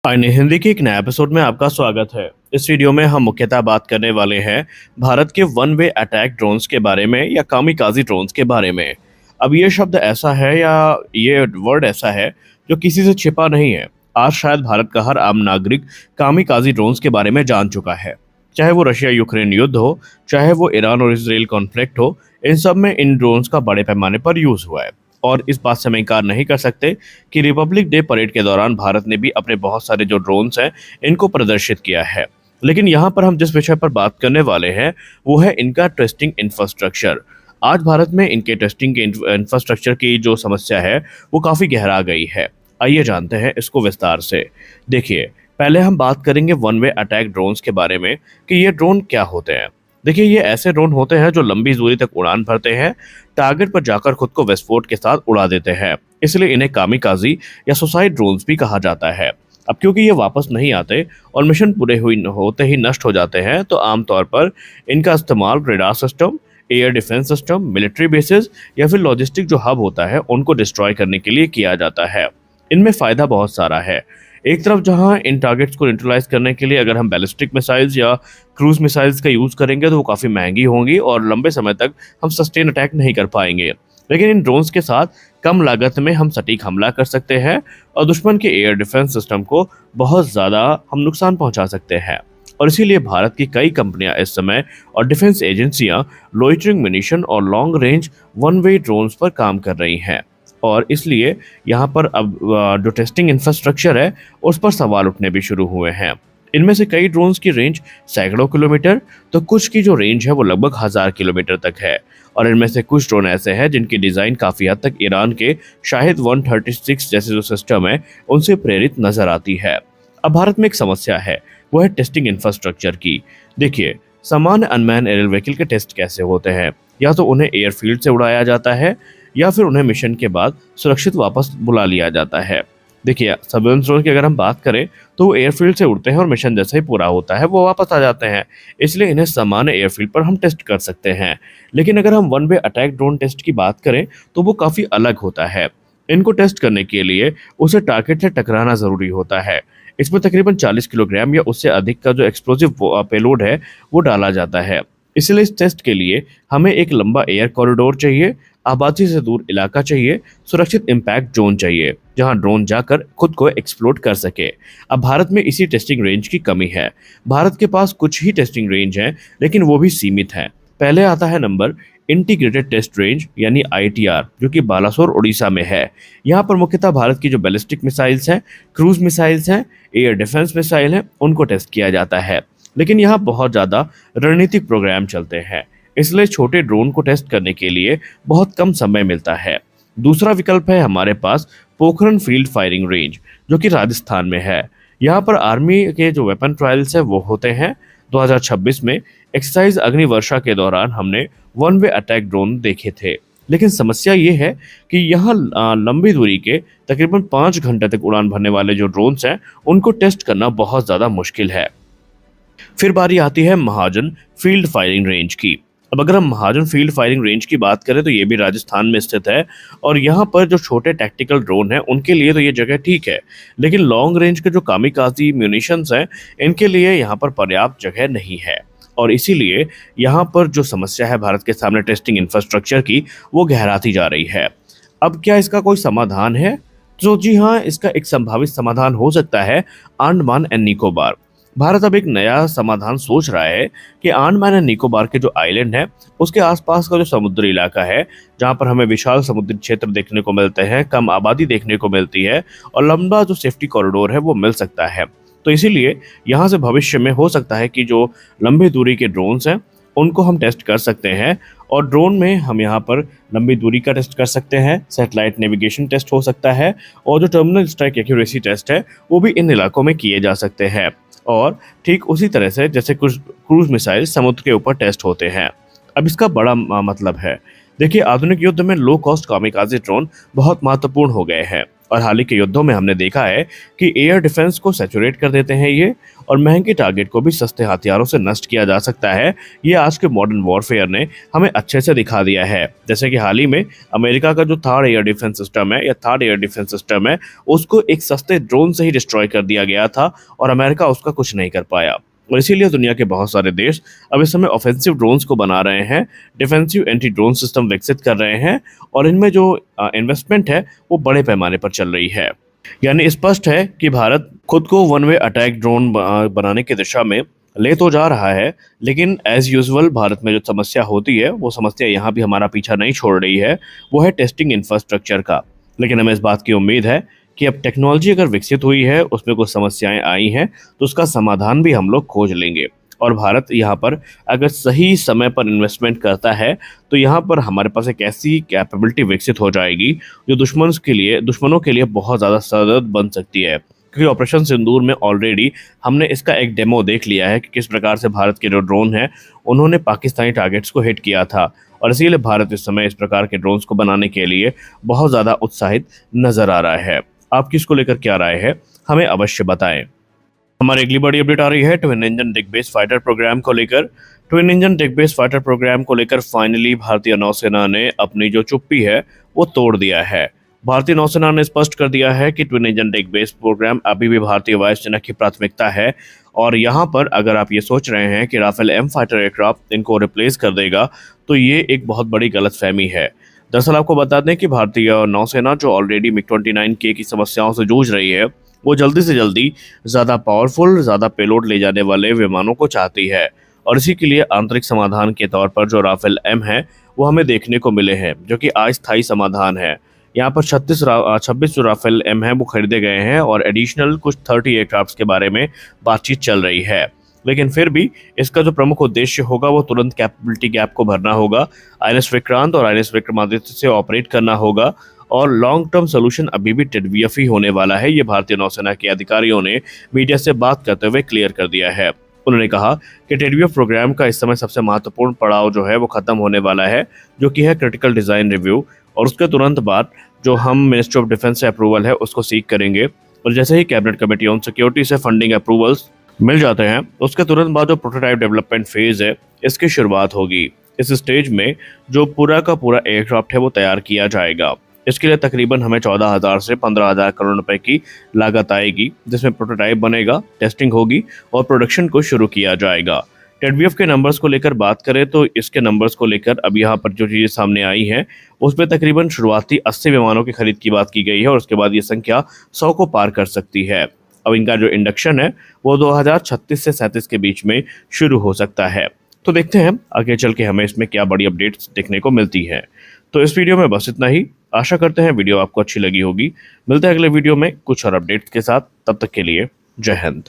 आईने हिंदी के एक नए एपिसोड में आपका स्वागत है। इस वीडियो में हम मुख्यतः बात करने वाले हैं भारत के वन वे अटैक ड्रोन्स के बारे में या कामिकाज़ी ड्रोन्स के बारे में। अब ये शब्द ऐसा है या ये वर्ड ऐसा है जो किसी से छिपा नहीं है। आज शायद भारत का हर आम नागरिक कामिकाज़ी ड्रोन्स के बारे में जान चुका है। चाहे वो रशिया यूक्रेन युद्ध हो, चाहे वो ईरान और इसराइल कॉन्फ्लिक्ट हो, इन सब में इन ड्रोन्स का बड़े पैमाने पर यूज़ हुआ है। और इस बात से हम इनकार नहीं कर सकते कि रिपब्लिक डे परेड के दौरान भारत ने भी अपने बहुत सारे जो ड्रोन्स हैं इनको प्रदर्शित किया है। लेकिन यहाँ पर हम जिस विषय पर बात करने वाले हैं वो है इनका टेस्टिंग इंफ्रास्ट्रक्चर। आज भारत में इनके टेस्टिंग के इंफ्रास्ट्रक्चर की जो समस्या है वो काफ़ी गहरा गई है। आइए जानते हैं इसको विस्तार से। देखिए, पहले हम बात करेंगे वन वे अटैक ड्रोन्स के बारे में कि ये ड्रोन क्या होते हैं। देखिए, ये ऐसे ड्रोन होते हैं जो लंबी दूरी तक उड़ान भरते हैं, टारगेट पर जाकर खुद को विस्फोट के साथ उड़ा देते हैं। इसलिए इन्हें कामिकाज़ी या सुसाइड ड्रोन्स भी कहा जाता है। अब क्योंकि ये वापस नहीं आते और मिशन पूरे होते ही नष्ट हो जाते हैं, तो आमतौर पर इनका इस्तेमाल radar system, air defence system, military bases या फिर लॉजिस्टिक जो हब होता है उनको डिस्ट्रॉय करने के लिए किया जाता है। इनमें फ़ायदा बहुत सारा है। एक तरफ जहां इन टारगेट्स को न्यूट्रलाइज करने के लिए अगर हम बैलिस्टिक मिसाइल्स या क्रूज मिसाइल्स का यूज़ करेंगे तो वो काफ़ी महंगी होंगी और लंबे समय तक हम सस्टेन अटैक नहीं कर पाएंगे। लेकिन इन ड्रोन्स के साथ कम लागत में हम सटीक हमला कर सकते हैं और दुश्मन के एयर डिफेंस सिस्टम को बहुत ज़्यादा हम नुकसान पहुंचा सकते हैं। और इसीलिए भारत की कई कंपनियां इस समय और डिफेंस एजेंसियां लोइटरिंग मिनिशन और long range one way drones पर काम कर रही हैं। और इसलिए यहाँ पर अब जो टेस्टिंग इंफ्रास्ट्रक्चर है उस पर सवाल उठने भी शुरू हुए हैं। इनमें से कई ड्रोन्स की रेंज सैकड़ों किलोमीटर, तो कुछ की जो रेंज है वो लगभग 1000 किलोमीटर तक है। और इनमें से कुछ ड्रोन ऐसे हैं जिनकी डिज़ाइन काफ़ी हद तक ईरान के शाहिद 136 जैसे जो सिस्टम है उनसे प्रेरित नजर आती है। अब भारत में एक समस्या है, वो है टेस्टिंग इंफ्रास्ट्रक्चर की। देखिए, सामान्य अनमैन एरियल व्हीकल के टेस्ट कैसे होते हैं? या तो उन्हें एयरफील्ड से उड़ाया जाता है या फिर उन्हें मिशन के बाद सुरक्षित वापस बुला लिया जाता है। देखिए, सर्वेलेंस ड्रोन की अगर हम बात करें तो वो एयरफील्ड से उड़ते हैं और मिशन जैसे ही पूरा होता है वो वापस आ जाते हैं। इसलिए इन्हें सामान्य एयरफील्ड पर हम टेस्ट कर सकते हैं। लेकिन अगर हम one way attack drone test की बात करें तो वो काफ़ी अलग होता है। इनको टेस्ट करने के लिए उसे टारगेट से टकराना ज़रूरी होता है। इसमें तकरीबन 40 किलोग्राम या उससे अधिक का जो एक्सप्लोजिव पेलोड है वो डाला जाता है। इसलिए इस टेस्ट के लिए हमें एक लंबा एयर कॉरिडोर चाहिए, आबादी से दूर इलाका चाहिए, सुरक्षित इम्पैक्ट जोन चाहिए जहां ड्रोन जाकर खुद को एक्सप्लोड कर सके। अब भारत में इसी टेस्टिंग रेंज की कमी है। भारत के पास कुछ ही टेस्टिंग रेंज हैं लेकिन वो भी सीमित हैं। पहले आता है नंबर इंटीग्रेटेड टेस्ट रेंज यानी ITR, जो कि बालासोर उड़ीसा में है। यहाँ पर मुख्यतः भारत की जो बैलिस्टिक मिसाइल्स हैं, क्रूज मिसाइल्स हैं, एयर डिफेंस मिसाइल हैं, उनको टेस्ट किया जाता है। लेकिन यहाँ बहुत ज़्यादा रणनीतिक प्रोग्राम चलते हैं, इसलिए छोटे ड्रोन को टेस्ट करने के लिए बहुत कम समय मिलता है। दूसरा विकल्प है हमारे पास पोखरण फील्ड फायरिंग रेंज, जो कि राजस्थान में है। यहाँ पर आर्मी के जो वेपन ट्रायल्स है वो होते हैं। 2026 में एक्सरसाइज अग्निवर्षा के दौरान हमने वन वे अटैक ड्रोन देखे थे। लेकिन समस्या ये है कि यहाँ लंबी दूरी के तकरीबन 5 घंटे तक उड़ान भरने वाले जो ड्रोन्स हैं उनको टेस्ट करना बहुत ज़्यादा मुश्किल है। फिर बारी आती है महाजन फील्ड फायरिंग रेंज की। अब अगर हम महाजन फील्ड फायरिंग रेंज की बात करें तो ये भी राजस्थान में स्थित है। और यहाँ पर जो छोटे टैक्टिकल ड्रोन हैं उनके लिए तो ये जगह ठीक है, लेकिन लॉन्ग रेंज के जो कामिकाज़ी म्यूनिशंस हैं इनके लिए यहाँ पर पर्याप्त जगह नहीं है। और इसीलिए यहाँ पर जो समस्या है भारत के सामने टेस्टिंग इंफ्रास्ट्रक्चर की वो गहराती जा रही है। अब क्या इसका कोई समाधान है? तो जी हाँ, इसका एक संभावित समाधान हो सकता है अंडमान एंड निकोबार। भारत अब एक नया समाधान सोच रहा है कि अंडमान एंड निकोबार के जो आइलैंड है उसके आसपास का जो समुद्री इलाका है, जहां पर हमें विशाल समुद्री क्षेत्र देखने को मिलते हैं, कम आबादी देखने को मिलती है और लंबा जो सेफ्टी कॉरिडोर है वो मिल सकता है। तो इसीलिए यहाँ से भविष्य में हो सकता है कि जो लंबी दूरी के ड्रोन्स हैं उनको हम टेस्ट कर सकते हैं। और ड्रोन में हम यहाँ पर लंबी दूरी का टेस्ट कर सकते हैं, सैटेलाइट नेविगेशन टेस्ट हो सकता है और जो टर्मिनल स्ट्राइक एक्यूरेसी टेस्ट है वो भी इन इलाकों में किए जा सकते हैं। और ठीक उसी तरह से जैसे कुछ क्रूज मिसाइल समुद्र के ऊपर टेस्ट होते हैं। अब इसका बड़ा मतलब है, देखिए, आधुनिक युद्ध में लो कॉस्ट कामिकाज़ी ड्रोन बहुत महत्वपूर्ण हो गए हैं। और हाल ही के युद्धों में हमने देखा है कि एयर डिफेंस को सैचुरेट कर देते हैं ये, और महंगे टारगेट को भी सस्ते हथियारों से नष्ट किया जा सकता है। ये आज के मॉडर्न वॉरफेयर ने हमें अच्छे से दिखा दिया है। जैसे कि हाल ही में अमेरिका का जो थर्ड एयर डिफेंस सिस्टम है या थर्ड एयर डिफेंस सिस्टम है, उसको एक सस्ते ड्रोन से ही डिस्ट्रॉय कर दिया गया था और अमेरिका उसका कुछ नहीं कर पाया। और इसीलिए दुनिया के बहुत सारे देश अब इस समय ऑफेंसिव ड्रोन्स को बना रहे हैं, डिफेंसिव एंटी ड्रोन सिस्टम विकसित कर रहे हैं, और इनमें जो इन्वेस्टमेंट है वो बड़े पैमाने पर चल रही है। यानी स्पष्ट है कि भारत खुद को वन वे अटैक ड्रोन बनाने की दिशा में ले तो जा रहा है, लेकिन एज यूजुअल भारत में जो समस्या होती है वो समस्या यहाँ भी हमारा पीछा नहीं छोड़ रही है, वो है टेस्टिंग इंफ्रास्ट्रक्चर का। लेकिन हमें इस बात की उम्मीद है कि अब टेक्नोलॉजी अगर विकसित हुई है, उसमें कुछ समस्याएं आई हैं, तो उसका समाधान भी हम लोग खोज लेंगे। और भारत यहाँ पर अगर सही समय पर इन्वेस्टमेंट करता है तो यहाँ पर हमारे पास एक ऐसी कैपेबिलिटी विकसित हो जाएगी जो दुश्मनों के लिए बहुत ज़्यादा सरदर्द बन सकती है। क्योंकि ऑपरेशन सिंदूर में ऑलरेडी हमने इसका एक डेमो देख लिया है कि किस प्रकार से भारत के जो ड्रोन हैं उन्होंने पाकिस्तानी टारगेट्स को हिट किया था, और इसीलिए भारत इस समय इस प्रकार के ड्रोन्स को बनाने के लिए बहुत ज़्यादा उत्साहित नजर आ रहा है। आपकी इसको लेकर क्या राय है, हमें अवश्य बताएं। हमारी अगली बड़ी अपडेट आ रही है ट्विन इंजन डिग बेस्ड फाइटर प्रोग्राम को लेकर। ट्विन इंजन डिग बेस्ड फाइटर प्रोग्राम को लेकर फाइनली भारतीय नौसेना ने अपनी जो चुप्पी है वो तोड़ दिया है। भारतीय नौसेना ने स्पष्ट कर दिया है कि ट्विन इंजन डिग बेस्ड प्रोग्राम अभी भी भारतीय वायुसेना की प्राथमिकता है, और यहाँ पर अगर आप ये सोच रहे हैं कि राफेल एम फाइटर एयरक्राफ्ट इनको रिप्लेस कर देगा तो ये एक बहुत बड़ी गलतफहमी है। दरअसल आपको बता दें कि भारतीय नौसेना जो ऑलरेडी मिग-29K की समस्याओं से जूझ रही है, वो जल्दी से जल्दी ज़्यादा पावरफुल, ज़्यादा पेलोड ले जाने वाले विमानों को चाहती है, और इसी के लिए आंतरिक समाधान के तौर पर जो राफेल एम है वो हमें देखने को मिले हैं, जो कि अस्थायी समाधान है। यहाँ पर 26 जो राफेल एम है वो खरीदे गए हैं, और एडिशनल कुछ 30 एयरक्राफ्ट के बारे में बातचीत चल रही है। लेकिन फिर भी इसका जो प्रमुख उद्देश्य होगा वो तुरंत कैपेबिलिटी गैप को भरना होगा, आईएनएस विक्रांत और आईएनएस विक्रमादित्य से ऑपरेट करना होगा, और लॉन्ग टर्म सोल्यूशन अभी भी टेडवीएफ ही होने वाला है। ये भारतीय नौसेना के अधिकारियों ने मीडिया से बात करते हुए क्लियर कर दिया है। उन्होंने कहा कि टेडवीएफ प्रोग्राम का इस समय सबसे महत्वपूर्ण पड़ाव जो है वो खत्म होने वाला है, जो कि है क्रिटिकल डिजाइन रिव्यू, और उसके तुरंत बाद जो हम मिनिस्ट्री ऑफ डिफेंस से अप्रूवल है उसको सीक करेंगे, और जैसे ही कैबिनेट कमेटी ऑन सिक्योरिटी से फंडिंग अप्रूवल्स मिल जाते हैं उसके तुरंत बाद जो प्रोटोटाइप डेवलपमेंट फेज है इसकी शुरुआत होगी। इस स्टेज में जो पूरा का पूरा एयरक्राफ्ट है वो तैयार किया जाएगा। इसके लिए तकरीबन हमें 14,000 से 15,000 करोड़ रुपए की लागत आएगी, जिसमें प्रोटोटाइप बनेगा, टेस्टिंग होगी और प्रोडक्शन को शुरू किया जाएगा। टेडवीएफ के नंबर्स को लेकर बात करें तो इसके नंबर्स को लेकर अब यहाँ पर जो चीज़ें सामने आई हैं उसमें तकरीबन शुरुआती 80 विमानों की खरीद की बात की गई है, और उसके बाद ये संख्या 100 को पार कर सकती है। अब इनका जो इंडक्शन है वो 2036 से 37 के बीच में शुरू हो सकता है। तो देखते हैं आगे चल के हमें इसमें क्या बड़ी अपडेट्स देखने को मिलती हैं। तो इस वीडियो में बस इतना ही। आशा करते हैं वीडियो आपको अच्छी लगी होगी। मिलते हैं अगले वीडियो में कुछ और अपडेट्स के साथ। तब तक के लिए जय हिंद।